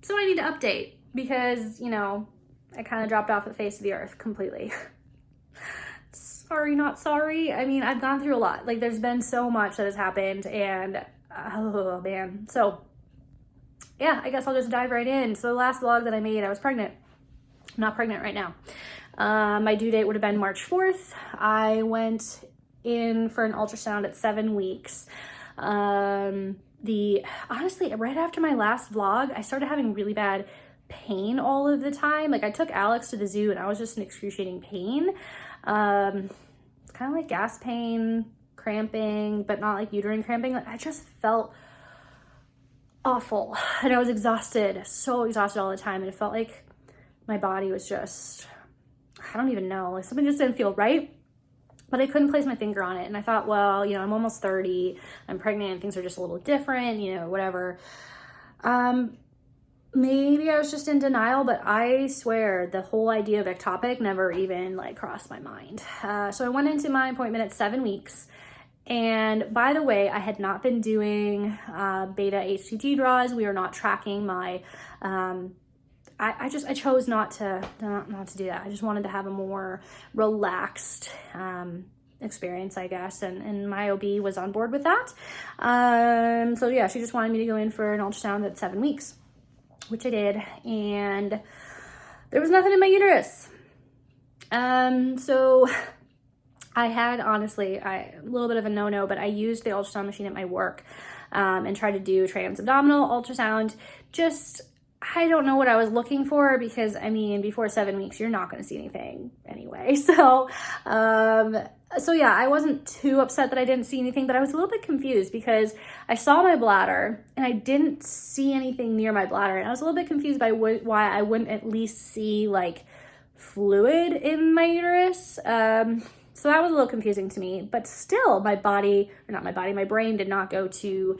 So I need to update because, you know, I kind of dropped off the face of the earth completely. Sorry, not sorry. I mean, I've gone through a lot. Like, there's been so much that has happened, and oh man. So yeah, I guess I'll just dive right in. So the last vlog that I made, I was pregnant. I'm not pregnant right now. My due date would have been March 4th. I went in for an ultrasound at 7 weeks. Honestly, right after my last vlog, I started having really bad pain all of the time. Like, I took Alex to the zoo and I was just in excruciating pain. It's kind of like gas pain, cramping, but not like uterine cramping. Like, I just felt awful and I was exhausted, so exhausted all the time. And it felt like my body was just, I don't even know, like something just didn't feel right. But I couldn't place my finger on it. And I thought, well, you know, I'm almost 30, I'm pregnant, and things are just a little different, you know, whatever. Maybe I was just in denial, but I swear the whole idea of ectopic never even like crossed my mind. So I went into my appointment at 7 weeks. And by the way, I had not been doing beta HCG draws. We were not tracking my, I chose not to do that. I just wanted to have a more relaxed experience, I guess, and my OB was on board with that. So yeah, she just wanted me to go in for an ultrasound at 7 weeks, which I did, and there was nothing in my uterus. So I had, honestly, a little bit of a no-no, but I used the ultrasound machine at my work and tried to do transabdominal ultrasound. Just, I don't know what I was looking for because, I mean, before 7 weeks, you're not going to see anything anyway. So yeah, I wasn't too upset that I didn't see anything, but I was a little bit confused because I saw my bladder and I didn't see anything near my bladder. And I was a little bit confused by why I wouldn't at least see like fluid in my uterus. So that was a little confusing to me, but still my brain did not go to,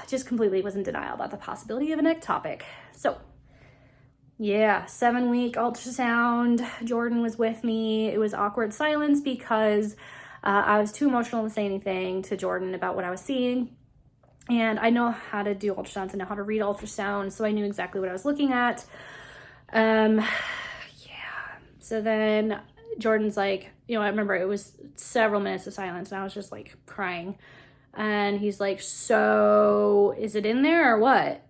just completely was in denial about the possibility of an ectopic. So yeah, 7 week ultrasound, Jordan was with me. It was awkward silence because I was too emotional to say anything to Jordan about what I was seeing. And I know how to do ultrasounds, I know how to read ultrasounds, so I knew exactly what I was looking at. Yeah, so then Jordan's like, you know, I remember it was several minutes of silence and I was just like crying. And he's like, so is it in there or what?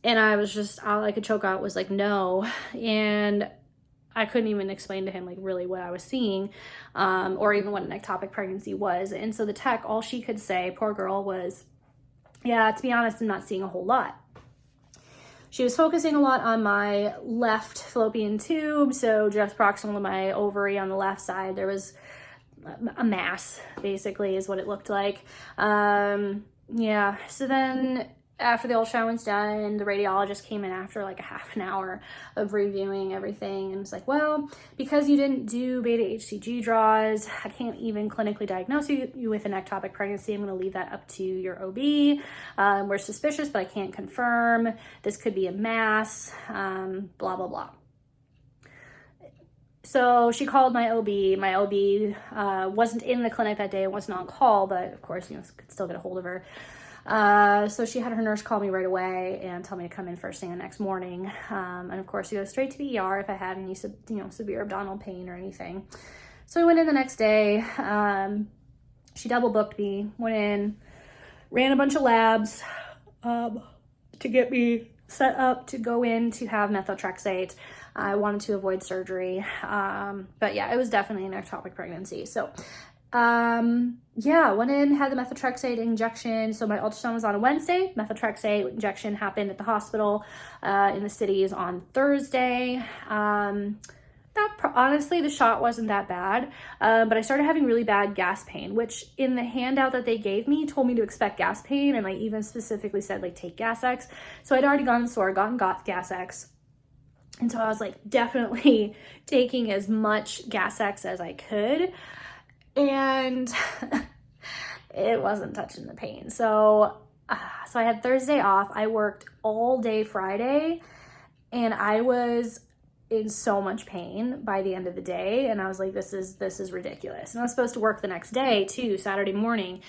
And I was just, all I could choke out was like, no. And I couldn't even explain to him like really what I was seeing, or even what an ectopic pregnancy was. And so the tech, all she could say, poor girl, was, yeah, to be honest, I'm not seeing a whole lot. She was focusing a lot on my left fallopian tube, so just proximal to my ovary on the left side, there was a mass, basically, is what it looked like. Yeah, so then after the ultrasound was done, the radiologist came in after like a half an hour of reviewing everything and was like, well, because you didn't do beta HCG draws, I can't even clinically diagnose you with an ectopic pregnancy. I'm going to leave that up to your OB. We're suspicious, but I can't confirm. This could be a mass, blah, blah, blah. So she called my OB. My OB wasn't in the clinic that day. It wasn't on call, but of course, you know, could still get a hold of her. So she had her nurse call me right away and tell me to come in first thing the next morning. And of course, to go straight to the ER if I had any, severe abdominal pain or anything. So I went in the next day. She double booked me, went in, ran a bunch of labs to get me set up to go in to have methotrexate. I wanted to avoid surgery. But yeah, it was definitely an ectopic pregnancy. So yeah, went in, had the methotrexate injection. So my ultrasound was on a Wednesday. Methotrexate injection happened at the hospital in the cities on Thursday. Honestly, the shot wasn't that bad, but I started having really bad gas pain, which in the handout that they gave me told me to expect gas pain, and like even specifically said like take Gas X. So I'd already gone to the store, got Gas X. And so I was like definitely taking as much Gas X as I could. And it wasn't touching the pain. So I had Thursday off. I worked all day Friday and I was in so much pain by the end of the day. And I was like, this is ridiculous. And I was supposed to work the next day too, Saturday morning.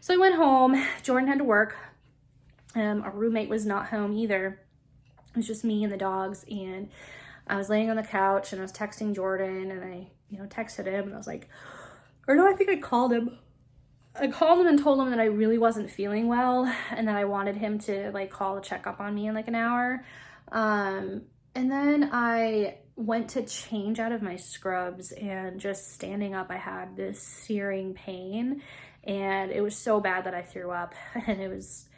So I went home. Jordan had to work. Our roommate was not home either. It was just me and the dogs, and I was laying on the couch and I was texting Jordan, and I, you know, texted him, and I was like, or no, I think I called him. I called him and told him that I really wasn't feeling well and that I wanted him to like call to check up on me in like an hour. And then I went to change out of my scrubs, and just standing up, I had this searing pain, and it was so bad that I threw up, and it was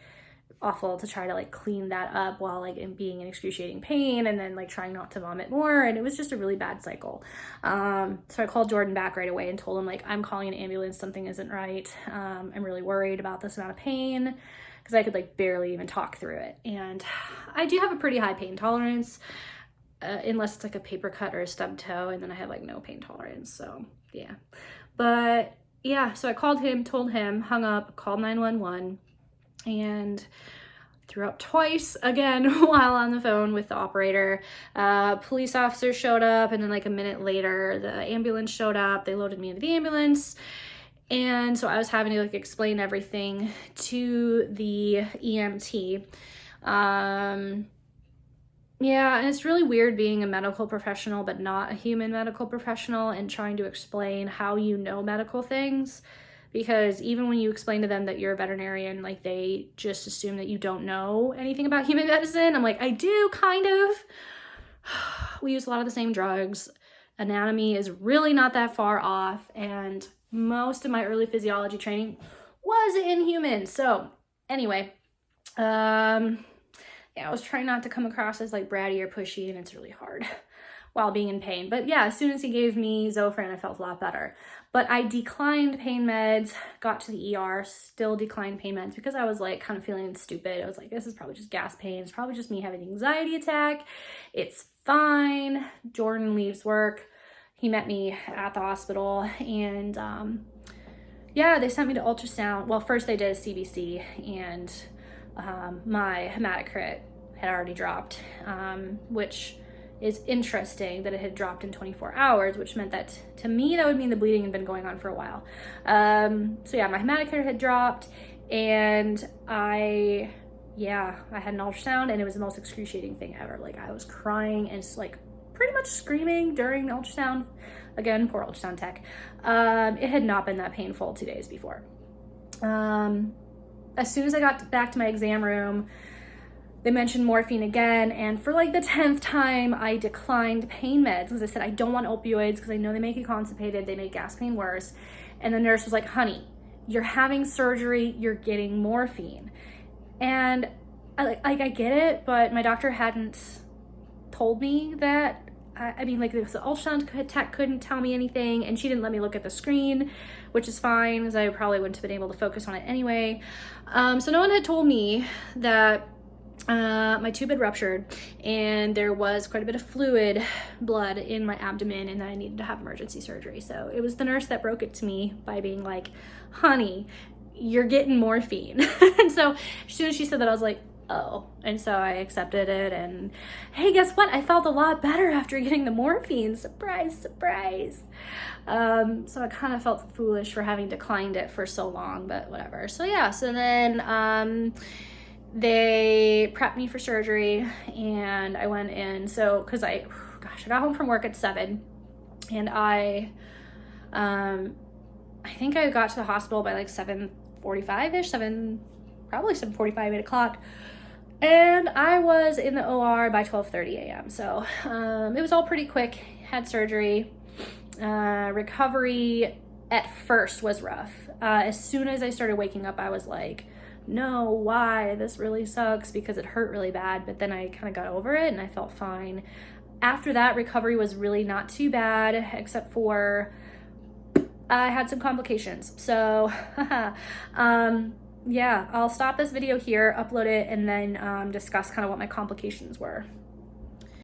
awful to try to like clean that up while like being in excruciating pain, and then like trying not to vomit more, and it was just a really bad cycle. So I called Jordan back right away and told him like, I'm calling an ambulance, something isn't right. I'm really worried about this amount of pain, because I could like barely even talk through it, and I do have a pretty high pain tolerance, unless it's like a paper cut or a stubbed toe, and then I have like no pain tolerance. So yeah, but yeah, so I called him, told him, hung up, called 911, and threw up twice again while on the phone with the operator. Police officer showed up, and then like a minute later the ambulance showed up. They loaded me into the ambulance, and so I was having to like explain everything to the EMT. Yeah, and it's really weird being a medical professional but not a human medical professional, and trying to explain how you know medical things. Because even when you explain to them that you're a veterinarian, like they just assume that you don't know anything about human medicine. I'm like, I do, kind of. We use a lot of the same drugs. Anatomy is really not that far off. And most of my early physiology training was in humans. So anyway, yeah, I was trying not to come across as like bratty or pushy, and it's really hard while being in pain. But yeah, as soon as he gave me Zofran, I felt a lot better. But I declined pain meds, got to the ER, still declined pain meds, because I was like kind of feeling stupid. I was like, this is probably just gas pain. It's probably just me having an anxiety attack. It's fine. Jordan leaves work. He met me at the hospital, and yeah, they sent me to ultrasound. Well, first they did a CBC, and my hematocrit had already dropped, which is interesting that it had dropped in 24 hours, which meant that to me, that would mean the bleeding had been going on for a while. So yeah, my hematocrit had dropped, and I had an ultrasound, and it was the most excruciating thing ever. Like I was crying and like pretty much screaming during the ultrasound. Again, poor ultrasound tech. It had not been that painful 2 days before. As soon as I got back to my exam room, they mentioned morphine again, and for like the 10th time, I declined pain meds because I said, I don't want opioids because I know they make you constipated, they make gas pain worse. And the nurse was like, honey, you're having surgery, you're getting morphine. And I get it, but my doctor hadn't told me that. I mean, like the ultrasound tech couldn't tell me anything, and she didn't let me look at the screen, which is fine because I probably wouldn't have been able to focus on it anyway. So no one had told me that my tube had ruptured, and there was quite a bit of blood in my abdomen, and that I needed to have emergency surgery. So it was the nurse that broke it to me by being like, honey, you're getting morphine. And so as soon as she said that, I was like, oh. And so I accepted it, and hey, guess what? I felt a lot better after getting the morphine. Surprise, surprise. So I kind of felt foolish for having declined it for so long, but whatever. So yeah, so then they prepped me for surgery, and I went in. So because I got home from work at 7, and I think I got to the hospital by like 7:45ish, probably 7:45, 8 o'clock. And I was in the OR by 12:30 a.m. So it was all pretty quick. Had surgery. Recovery at first was rough. As soon as I started waking up, I was like, no, why? This really sucks, because it hurt really bad. But then I kind of got over it and I felt fine. After that, recovery was really not too bad, except for I had some complications. So yeah, I'll stop this video here, upload it, and then discuss kind of what my complications were.